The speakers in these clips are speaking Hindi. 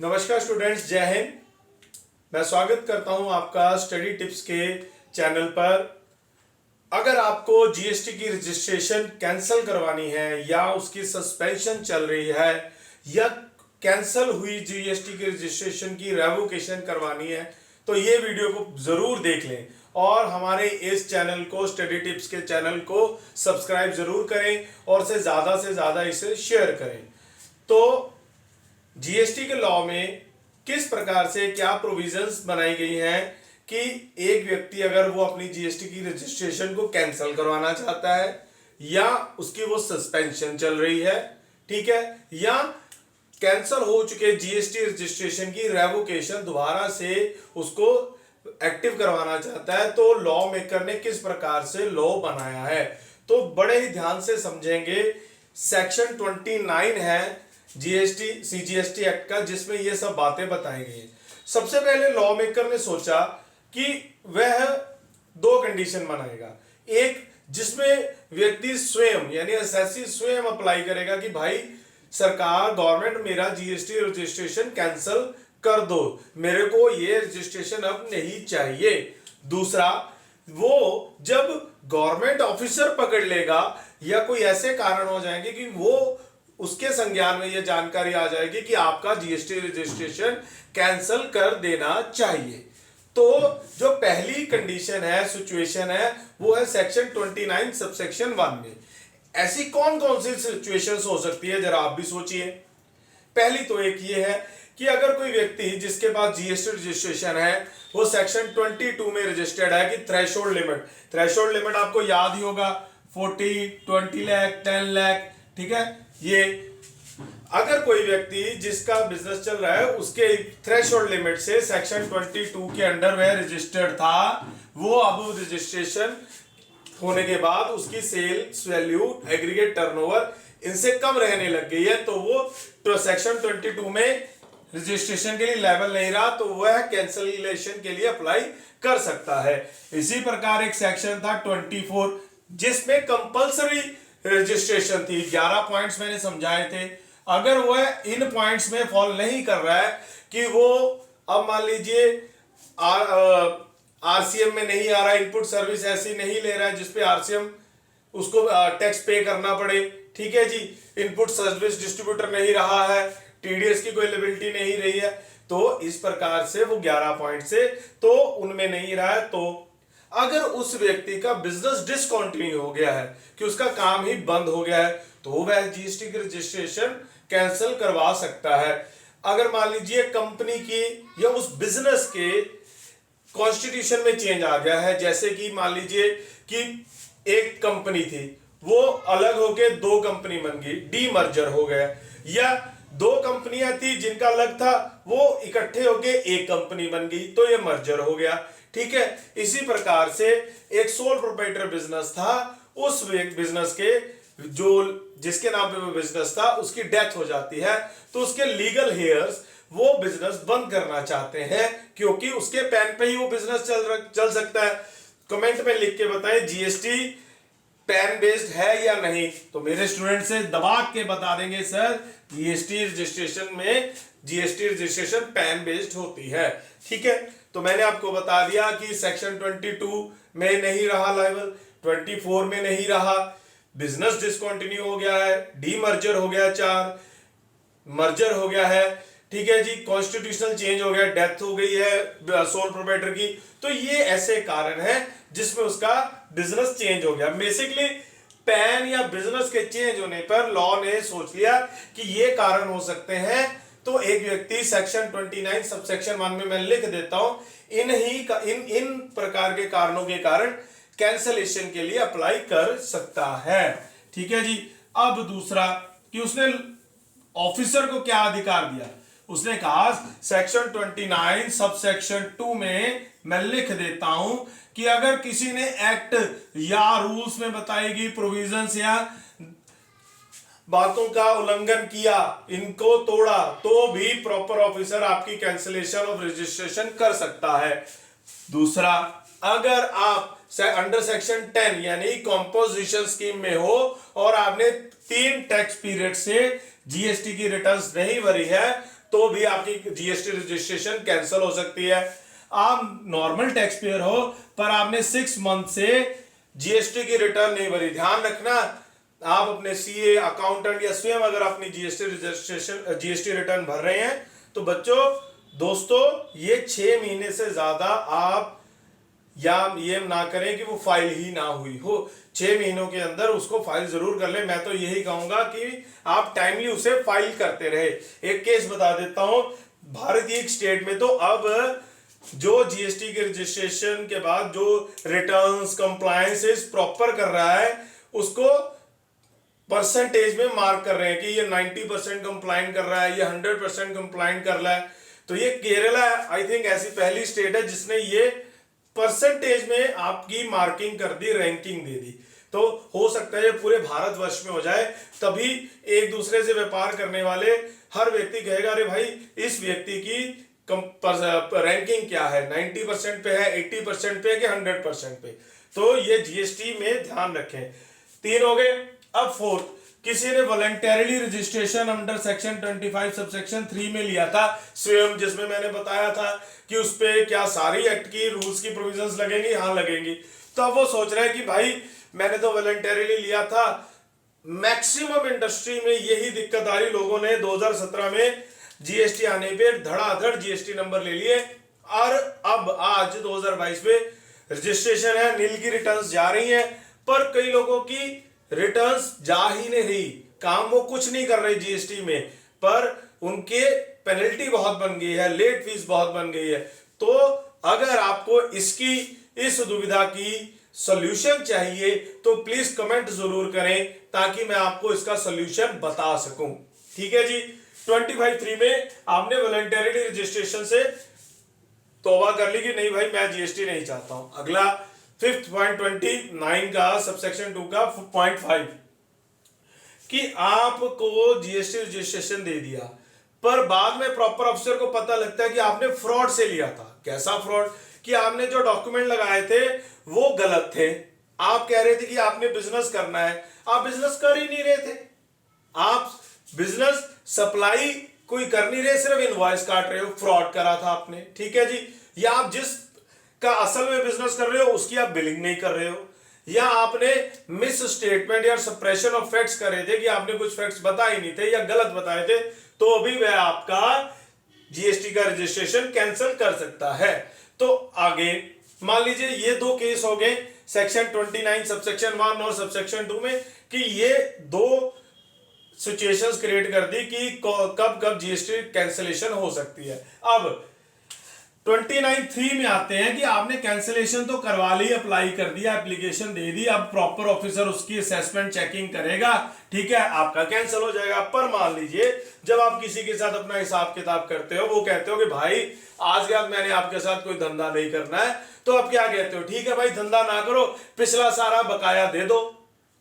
नमस्कार स्टूडेंट्स, जय हिंद। मैं स्वागत करता हूं आपका स्टडी टिप्स के चैनल पर। अगर आपको जीएसटी की रजिस्ट्रेशन कैंसिल करवानी है या उसकी सस्पेंशन चल रही है या कैंसिल हुई जीएसटी की रजिस्ट्रेशन की रेवोकेशन करवानी है तो ये वीडियो को जरूर देख लें और हमारे इस चैनल को, स्टडी टिप्स के चैनल को सब्सक्राइब जरूर करें और से ज़्यादा इसे शेयर करें। तो जीएसटी के लॉ में किस प्रकार से क्या प्रोविजंस बनाई गई हैं कि एक व्यक्ति अगर वो अपनी जीएसटी की रजिस्ट्रेशन को कैंसिल करवाना चाहता है या उसकी वो सस्पेंशन चल रही है, ठीक है, या कैंसिल हो चुके जीएसटी रजिस्ट्रेशन की रेवोकेशन दोबारा से उसको एक्टिव करवाना चाहता है, तो लॉ मेकर ने किस प्रकार से लॉ बनाया है तो बड़े ही ध्यान से समझेंगे। सेक्शन 29 है जीएसटी सीजीएसटी एक्ट का, जिसमें ये सब बातें बताई गई हैं। सबसे पहले लॉ मेकर ने सोचा कि वह दो कंडीशन बनाएगा। एक जिसमें व्यक्ति स्वयं यानी एसएससी स्वयं अप्लाई करेगा कि भाई सरकार, गवर्नमेंट मेरा जीएसटी रजिस्ट्रेशन कैंसिल कर दो, मेरे को ये रजिस्ट्रेशन अब नहीं चाहिए। दूसरा, वो जब गवर्नमेंट ऑफिसर पकड़ लेगा या कोई ऐसे कारण हो जाएंगे कि वो उसके संज्ञान में यह जानकारी आ जाएगी कि आपका जीएसटी रजिस्ट्रेशन कैंसिल कर देना चाहिए। तो जो पहली कंडीशन है, सिचुएशन है, वो है सेक्शन 29 सबसेक्शन 1 में। ऐसी कौन कौन सी सिचुएशंस हो सकती है, जरा आप भी सोचिए। पहली तो एक ये है कि अगर कोई व्यक्ति जिसके पास जीएसटी रजिस्ट्रेशन है वो सेक्शन 22 में रजिस्टर्ड है कि थ्रेशोल्ड लिमिट आपको याद ही होगा, 40, 20 लाख, 10 लाख, ठीक है। ये अगर कोई व्यक्ति जिसका बिजनेस चल रहा है उसके थ्रेशोल्ड लिमिट से सेक्शन 22 के अंडर वह रजिस्टर्ड था, वो अब रजिस्ट्रेशन होने के बाद उसकी सेल्स वैल्यू, एग्रीगेट टर्नओवर इनसे कम रहने लग गई है, तो वो सेक्शन 22 में रजिस्ट्रेशन के लिए लेवल नहीं रहा, तो वह कैंसिलेशन के लिए अप्लाई कर सकता है। इसी प्रकार एक सेक्शन था 24 जिसमें कंपल्सरी रजिस्ट्रेशन थी। 11 पॉइंट्स मैंने समझाए थे। अगर वह इन पॉइंट्स में फॉल नहीं कर रहा है कि वो अब मान लीजिए आरसीएम में नहीं आ रहा, इनपुट सर्विस ऐसी नहीं ले रहा है जिसपे आरसीएम उसको टैक्स पे करना पड़े, ठीक है जी, इनपुट सर्विस डिस्ट्रीब्यूटर नहीं रहा है, टीडीएस की कोई लिबिलिटी नहीं रही है, तो इस प्रकार से वो 11 पॉइंट से तो उनमें नहीं रहा है, तो अगर उस व्यक्ति का बिजनेस डिसकंटिन्यू हो गया है कि उसका काम ही बंद हो गया है तो वह जीएसटी की रजिस्ट्रेशन कैंसिल करवा सकता है। अगर मान लीजिए कंपनी की या उस बिजनेस के कॉन्स्टिट्यूशन में चेंज आ गया है, जैसे कि मान लीजिए कि एक कंपनी थी वो अलग होके दो कंपनी बन गई, डीमर्जर हो गया, या दो कंपनियां थी जिनका अलग था वो इकट्ठे होके एक कंपनी बन गई, तो ये मर्जर हो गया, ठीक है। इसी प्रकार से एक सोल प्रोप्राइटर बिजनेस था, उस बिजनेस के जो जिसके नाम पे वो बिजनेस था उसकी डेथ हो जाती है, तो उसके लीगल हेयर्स वो बिजनेस बंद करना चाहते हैं क्योंकि उसके पैन पे ही वो बिजनेस चल सकता है। कमेंट में लिख के बताएं जीएसटी पैन बेस्ड है या नहीं, तो मेरे स्टूडेंट से दबा के बता देंगे सर जीएसटी रजिस्ट्रेशन में जीएसटी रजिस्ट्रेशन पैन बेस्ड होती है, ठीक है। तो मैंने आपको बता दिया कि सेक्शन 22 में नहीं रहा लायबल, 24 में नहीं रहा, बिजनेस डिसकंटिन्यू हो गया है, डीमर्जर हो गया, 4 मर्जर हो गया है, ठीक है जी, कॉन्स्टिट्यूशनल चेंज हो गया, डेथ हो गई है सोल प्रोप्राइटर की, तो ये ऐसे कारण है जिसमें उसका बिजनेस चेंज हो गया। बेसिकली पैन या बिजनेस के चेंज होने पर लॉ ने सोच लिया कि ये कारण हो सकते हैं, तो एक व्यक्ति सेक्शन 29 सबसेक्शन 1 में मैं लिख देता हूं, इन प्रकार के कारणों के कारण कैंसलेशन के लिए अप्लाई कर सकता है, ठीक है जी। अब दूसरा कि उसने ऑफिसर को क्या अधिकार दिया, उसने कहा सेक्शन 29 सबसेक्शन 2 में मैं लिख देता हूं कि अगर किसी ने एक्ट या रूल्स में बताई गई प्रोविजंस या बातों का उल्लंघन किया, इनको तोड़ा, तो भी प्रॉपर ऑफिसर आपकी कैंसिलेशन ऑफ रजिस्ट्रेशन कर सकता है। दूसरा, अगर आप अंडर सेक्शन 10 यानी कॉम्पोजिशन स्कीम में हो और आपने 3 टैक्स पीरियड से जीएसटी की रिटर्न्स नहीं भरी है, तो भी आपकी जीएसटी रजिस्ट्रेशन कैंसिल हो सकती है। आप नॉर्मल टैक्स पेयर हो पर आपने 6 मंथ से जीएसटी की रिटर्न नहीं भरी, ध्यान रखना आप अपने सीए, अकाउंटेंट या स्वयं अगर अपनी जीएसटी रजिस्ट्रेशन जीएसटी रिटर्न भर रहे हैं तो बच्चों दोस्तों ये 6 महीने से ज्यादा आप या ये ना करें कि वो फाइल ही ना हुई हो, 6 महीनों के अंदर उसको फाइल जरूर कर ले। मैं तो यही कहूंगा कि आप टाइमली उसे फाइल करते रहे। एक केस बता देता हूं, भारतीय स्टेट में तो अब जो जीएसटी के रजिस्ट्रेशन के बाद जो रिटर्न्स कंप्लायंसेस प्रॉपर कर रहा है उसको परसेंटेज में मार्क कर रहे हैं कि ये 90% कंप्लाइंट कर रहा है, ये 100% कंप्लाइंट कर रहा है। तो ये केरला आई थिंक ऐसी पहली स्टेट है जिसने ये परसेंटेज में आपकी मार्किंग कर दी, रैंकिंग दे दी। तो हो सकता है ये पूरे भारतवर्ष में हो जाए, तभी एक दूसरे से व्यापार करने वाले हर व्यक्ति कहेगा अरे भाई इस व्यक्ति की रैंकिंग क्या है, 90% पे है, 80% पे है कि 100% पे। तो ये जीएसटी में ध्यान रखें। 3 हो गए। अब 4th, किसी ने voluntarily registration under section 25 subsection 3 में लिया था स्वयं, जिसमें मैंने बताया था कि उस पे क्या सारी एक्ट की रूल्स की प्रोविजंस लगेंगी, हाँ लगेंगी। तो अब वो सोच रहे हैं कि भाई मैंने तो वॉलंटरीली लिया था। मैक्सिमम इंडस्ट्री में यही दिक्कत आ रही, लोगों ने 2017 में जीएसटी आने पे धड़ाधड़ जीएसटी नंबर ले लिए और अब आज 2022 में रजिस्ट्रेशन है, नील की रिटर्न्स जा रही हैं, पर कई लोगों की रिटर्न्स जा ही नहीं रही, काम वो कुछ नहीं कर रहे जीएसटी में, पर उनके पेनल्टी बहुत बन गई है, लेट फीस बहुत बन गई है। तो अगर आपको इसकी इस दुविधा की सॉल्यूशन चाहिए तो प्लीज कमेंट जरूर करें ताकि मैं आपको इसका सॉल्यूशन बता सकूं। ठीक है जी। 25(3) में आपने वॉलंटरीली रजिस्ट्रेशन से तौबा कर ली कि नहीं भाई मैं जीएसटी नहीं चाहता हूं। अगला 5.29 का सबसेक्शन 2 का 0.5 कि आपको जीएसटी रजिस्ट्रेशन दे दिया पर बाद में प्रॉपर अफसर को पता लगता है कि आपने फ्रॉड से लिया था। कैसा फ्रॉड? कि आपने जो डॉक्यूमेंट लगाए थे वो गलत थे। आप कह रहे थे कि आपने बिजनेस करना है, आप बिजनेस कर ही नहीं रहे थे, आप बिजनेस सप्लाई कोई कर नहीं रहे, सिर्फ इनवॉइस काट रहे हो, फ्रॉड करा था आपने। ठीक है जी। या आप जिस का असल में बिजनेस कर रहे हो उसकी आप बिलिंग नहीं कर रहे हो, या आपने मिस स्टेटमेंट या सप्रेशन ऑफ फैक्ट्स करे थे कि आपने कुछ फैक्ट्स बताए नहीं थे या गलत बताए थे, तो भी वह आपका जीएसटी का रजिस्ट्रेशन कैंसिल कर सकता है। तो आगे मान लीजिए ये 2 केस हो गए सेक्शन 29 सबसेक्शन 1 और सबसेक्शन 2 में कि ये 2 सिचुएशंस क्रिएट कर दी कि कब कब जीएसटी कैंसिलेशन हो सकती है। अब 29(3) में आते हैं कि आपने कैंसिलेशन तो करवा ली, अप्लाई कर दिया, एप्लीकेशन दे दी, अब प्रॉपर ऑफिसर उसकी असेसमेंट चेकिंग करेगा, ठीक है, आपका कैंसिल हो जाएगा। पर मान लीजिए जब आप किसी के साथ अपना हिसाब किताब करते हो, वो कहते हो कि भाई आज के बाद मैंने आपके साथ कोई धंधा नहीं करना है, तो आप क्या कहते हो? ठीक है भाई धंधा ना करो, पिछला सारा बकाया दे दो,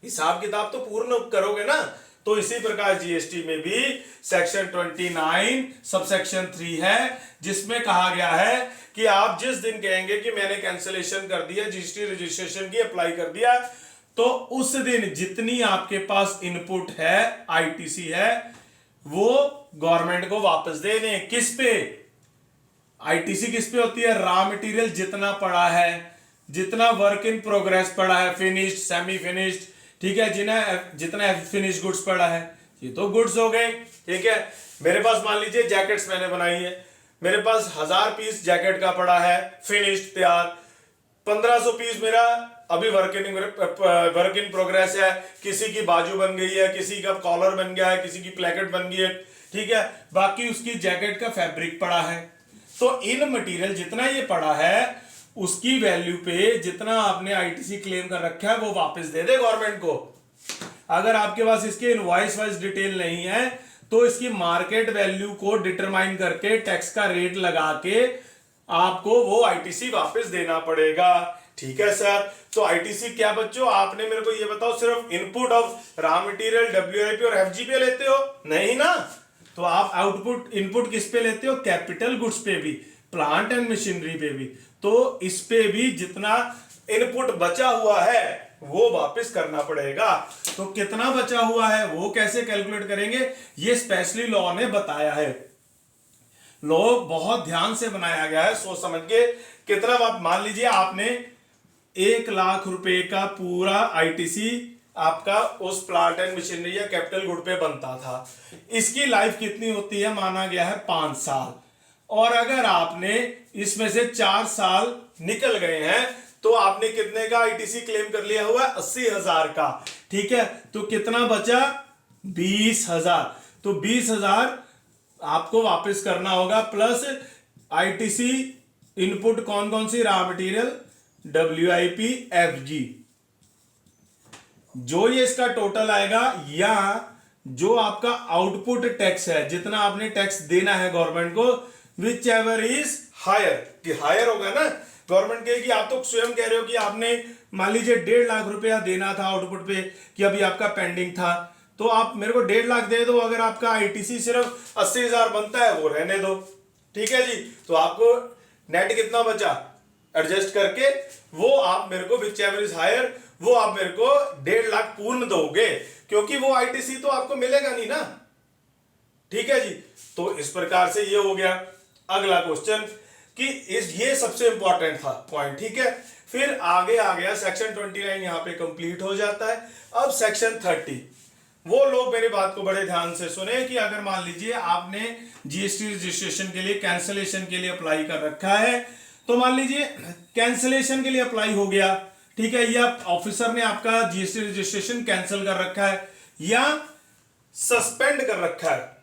हिसाब किताब तो पूर्ण करोगे ना। तो इसी प्रकार जीएसटी में भी सेक्शन 29 सबसेक्शन 3 है जिसमें कहा गया है कि आप जिस दिन कहेंगे कि मैंने कैंसिलेशन कर दिया, जीएसटी रजिस्ट्रेशन की अप्लाई कर दिया, तो उस दिन जितनी आपके पास इनपुट है, आईटीसी है, वो गवर्नमेंट को वापस दे दें। किस पे? आईटीसी किस पे होती है? रॉ मटेरियल जितना पड़ा है, जितना वर्क इन प्रोग्रेस पड़ा है, फिनिश्ड, सेमी फिनिश्ड, ठीक है, जितना फिनिश गुड्स पड़ा है, ये तो गुड्स हो गए। ठीक है, मेरे पास मान लीजिए जैकेट्स मैंने बनाई है, मेरे पास 1000 पीस जैकेट का पड़ा है फिनिश्ड तैयार, 1500 पीस मेरा अभी वर्क इन प्रोग्रेस है, किसी की बाजू बन गई है, किसी का कॉलर बन गया है, किसी की प्लेकेट बन गई है, ठीक है, बाकी उसकी जैकेट का फैब्रिक पड़ा है। तो इन मटेरियल जितना ये पड़ा है उसकी वैल्यू पे जितना आपने आईटीसी क्लेम कर रखा है वो वापस दे दे गवर्नमेंट को। अगर आपके पास इसके इनवॉइस वाइज डिटेल नहीं है तो इसकी मार्केट वैल्यू को डिटरमाइन करके टैक्स का रेट लगा के आपको वो आईटीसी वापस देना पड़ेगा। ठीक है सर, तो आईटीसी क्या बच्चों? आपने मेरे को ये बताओ, सिर्फ input of raw material WIP और एफजीपी लेते हो? नहीं ना। तो आप आउटपुट इनपुट किस पे लेते हो? कैपिटल गुड्स पे भी, प्लांट एंड मशीनरी पे भी। तो इस पे भी जितना इनपुट बचा हुआ है वो वापस करना पड़ेगा। तो कितना बचा हुआ है वो कैसे कैलकुलेट करेंगे, ये स्पेशली लॉ ने बताया है। लोग बहुत ध्यान से बनाया गया है, सोच समझ के। कितना आप मान लीजिए आपने 1 लाख रुपए का पूरा आईटीसी आपका उस प्लांट एंड मशीनरी या कैपिटल गुड पे बनता था। इसकी लाइफ कितनी होती है, माना गया है 5 साल। और अगर आपने इसमें से 4 साल निकल गए हैं तो आपने कितने का आईटीसी क्लेम कर लिया हुआ है, 80,000 का। ठीक है, तो कितना बचा, 20,000। तो 20,000 आपको वापस करना होगा, प्लस आईटीसी इनपुट कौन कौन सी, रॉ मटेरियल, WIP, FG, जो ये इसका टोटल आएगा, या जो आपका आउटपुट टैक्स है, जितना आपने टैक्स देना है गवर्नमेंट को, विच एवर इज हायर, कि हायर होगा ना। गवर्नमेंट कहेगी, आप तो स्वयं कह रहे हो कि आपने मान लीजिए 1.5 लाख रुपया देना था आउटपुट पे, कि अभी आपका पेंडिंग था, तो आप मेरे को 1.5 लाख दे दो। अगर आपका आईटीसी सिर्फ 80,000 बनता है, वो रहने दो। ठीक है जी, तो आपको नेट कितना बचा, एडजस्ट करके वो आप मेरे को विच एवर इज हायर, वो आप मेरे को 1.5 लाख पूर्ण दोगे, क्योंकि वो आईटीसी तो आपको मिलेगा नहीं ना। ठीक है जी, तो इस प्रकार से ये हो गया। अगला क्वेश्चन कि ये सबसे इंपॉर्टेंट था पॉइंट। ठीक है, फिर आगे आ गया सेक्शन 29, यहां पे कंप्लीट हो जाता है। अब सेक्शन 30, वो लोग मेरी बात को बड़े ध्यान से सुने कि अगर मान लीजिए आपने जीएसटी रजिस्ट्रेशन के लिए कैंसलेशन के लिए अप्लाई कर रखा है, तो मान लीजिए कैंसलेशन के लिए अप्लाई हो गया, ठीक है, या ऑफिसर ने आपका जीएसटी रजिस्ट्रेशन कैंसिल कर रखा है या सस्पेंड कर रखा है,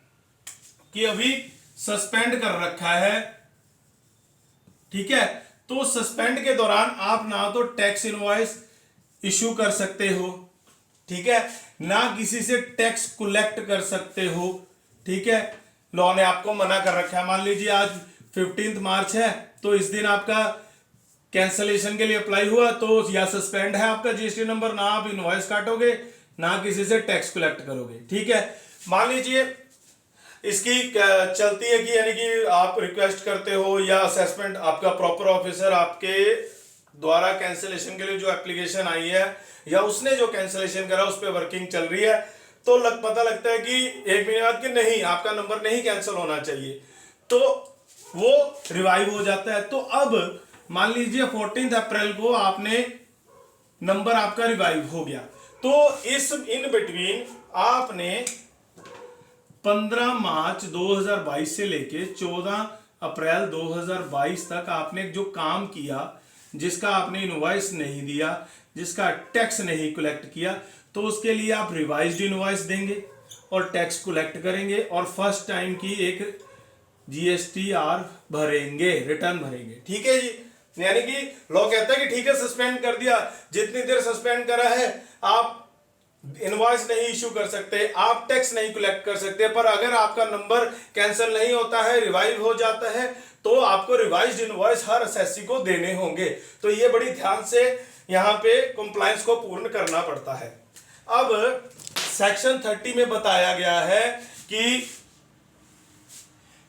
कि अभी सस्पेंड कर रखा है। ठीक है, तो सस्पेंड के दौरान आप ना तो टैक्स इनवॉइस इशू कर सकते हो, ठीक है, ना किसी से टैक्स कलेक्ट कर सकते हो। ठीक है, लॉ ने आपको मना कर रखा है। मान लीजिए आज 15 मार्च है, तो इस दिन आपका कैंसलेशन के लिए अप्लाई हुआ, तो या सस्पेंड है आपका जीएसटी नंबर, ना आप इनवॉइस काटोगे, ना किसी से टैक्स कलेक्ट करोगे। ठीक है, मान लीजिए इसकी चलती है कि यानी कि आप रिक्वेस्ट करते हो या असेसमेंट, आपका प्रॉपर ऑफिसर आपके द्वारा कैंसलेशन के लिए जो एप्लीकेशन आई है या उसने जो कैंसलेशन करा उस पर वर्किंग चल रही है, तो पता लगता है कि 1 महीने बाद कि नहीं, आपका नंबर नहीं कैंसिल होना चाहिए, तो वो रिवाइव हो जाता है। तो अब मान लीजिए 14 अप्रैल को आपने नंबर आपका रिवाइव हो गया, तो इस इन बिटवीन आपने 15 मार्च 2022 से लेके 14 अप्रैल 2022 तक आपने जो काम किया, जिसका आपने इनवॉइस नहीं दिया, जिसका टैक्स नहीं कलेक्ट किया, तो उसके लिए आप रिवाइज्ड इनवॉइस देंगे और टैक्स कलेक्ट करेंगे और फर्स्ट टाइम की एक GSTR भरेंगे, रिटर्न भरेंगे। ठीक है जी, यानी कि लॉ कहता है कि ठीक है सस्पेंड कर दिया, जितनी देर सस्पेंड करा है आप इनवॉइस नहीं इशू कर सकते, आप टैक्स नहीं कलेक्ट कर सकते, पर अगर आपका नंबर कैंसिल नहीं होता है, रिवाइव हो जाता है, तो आपको रिवाइज्ड इनवॉइस हर असेसी को देने होंगे। तो ये बड़ी ध्यान से यहां पे कंप्लायंस को पूर्ण करना पड़ता है। अब सेक्शन 30 में बताया गया है कि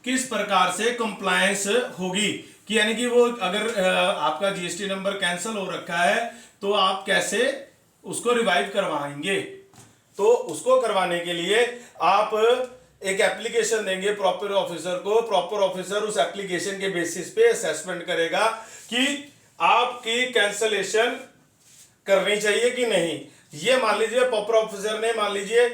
किस प्रकार से कंप्लायंस होगी, कि यानी कि वो अगर आपका जीएसटी नंबर कैंसिल हो रखा है तो आप कैसे उसको रिवाइव करवाएंगे। तो उसको करवाने के लिए आप एक एप्लीकेशन देंगे प्रॉपर ऑफिसर को, प्रॉपर ऑफिसर उस एप्लीकेशन के बेसिस पे असेसमेंट करेगा कि आपकी कैंसलेशन करनी चाहिए कि नहीं। ये मान लीजिए प्रॉपर ऑफिसर ने मान लीजिए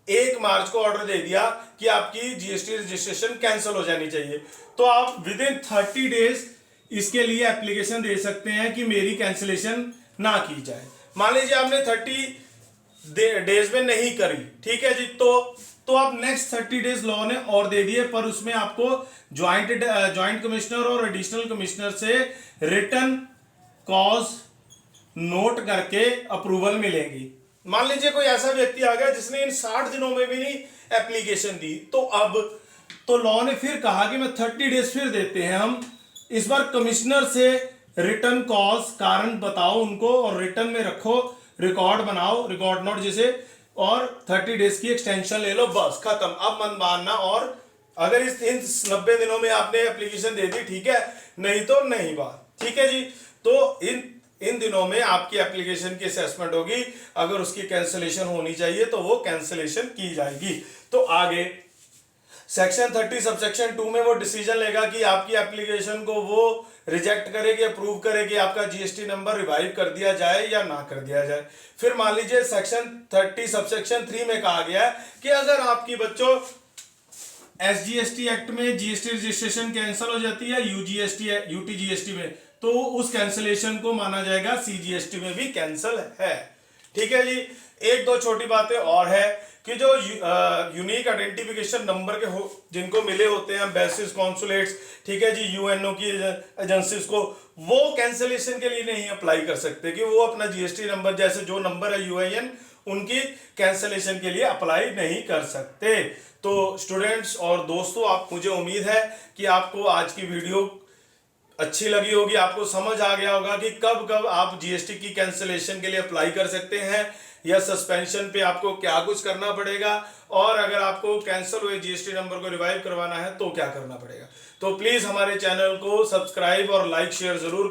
1 मार्च को ऑर्डर दे दिया कि आपकी जीएसटी रजिस्ट्रेशन कैंसिल हो जानी चाहिए, तो आप विद इन 30 डेज इसके लिए एप्लीकेशन दे सकते हैं कि मेरी कैंसिलेशन ना की जाए। मान लीजिए आपने 30 डेज में नहीं करी, ठीक है जी, तो आप नेक्स्ट 30 डेज लॉ ने और दे दिए, पर उसमें आपको ज्वाइंट कमिश्नर और एडिशनल कमिश्नर से रिटन कॉज नोट करके अप्रूवल मिलेगी। मान लीजिए कोई ऐसा व्यक्ति आ गया जिसने इन 60 दिनों में भी नहीं एप्लीकेशन दी, तो अब तो लॉ ने फिर कहा कि मैं 30 डेज फिर देते हैं हम, इस बार कमिश्नर से रिटर्न कॉज कारण बताओ उनको और रिटर्न में रखो, रिकॉर्ड बनाओ, रिकॉर्ड नोट जिसे, और 30 डेज की एक्सटेंशन ले लो, बस खत्म। अब मन मानना, और अगर इन 90 दिनों में आपने एप्लीकेशन दे दी ठीक है, नहीं तो नहीं बात। ठीक है जी, तो इन दिनों में आपकी एप्लीकेशन की असेसमेंट होगी, अगर उसकी कैंसिलेशन होनी चाहिए तो वो कैंसिलेशन की जाएगी। तो आगे सेक्शन 30 सबसेक्शन 2 में वो डिसीजन लेगा कि आपकी एप्लीकेशन को वो रिजेक्ट करे कि अप्रूव करे कि आपका जीएसटी नंबर रिवाइव कर दिया जाए या ना कर दिया जाए। फिर मान लीजिए सेक्शन 30 सबसेक्शन 3 में कहा गया है कि अगर आपकी बच्चों एसजीएसटी एक्ट में जीएसटी रजिस्ट्रेशन कैंसिल हो जाती है यूटीजीएसटी में, तो उस कैंसिलेशन को माना जाएगा सीजीएसटी में भी कैंसिल है। ठीक है जी। एक दो छोटी बातें और है कि जो यूनिक आइडेंटिफिकेशन नंबर के जिनको मिले होते हैं बेसिस कॉन्सुलेट्स, ठीक है जी, यूएनओ की एजेंसीज को, वो कैंसिलेशन के लिए नहीं अप्लाई कर सकते कि वो अपना जीएसटी नंबर जैसे जो नंबर है यूआईएन उनकी कैंसिलेशन के लिए अप्लाई नहीं कर सकते। तो स्टूडेंट्स और दोस्तों, आप मुझे उम्मीद है कि आपको आज की वीडियो अच्छी लगी होगी, आपको समझ आ गया होगा कि कब कब आप जीएसटी की कैंसिलेशन के लिए अप्लाई कर सकते हैं या सस्पेंशन पे आपको क्या कुछ करना पड़ेगा, और अगर आपको कैंसिल हुए जीएसटी नंबर को रिवाइव करवाना है तो क्या करना पड़ेगा। तो प्लीज हमारे चैनल को सब्सक्राइब और लाइक शेयर जरूर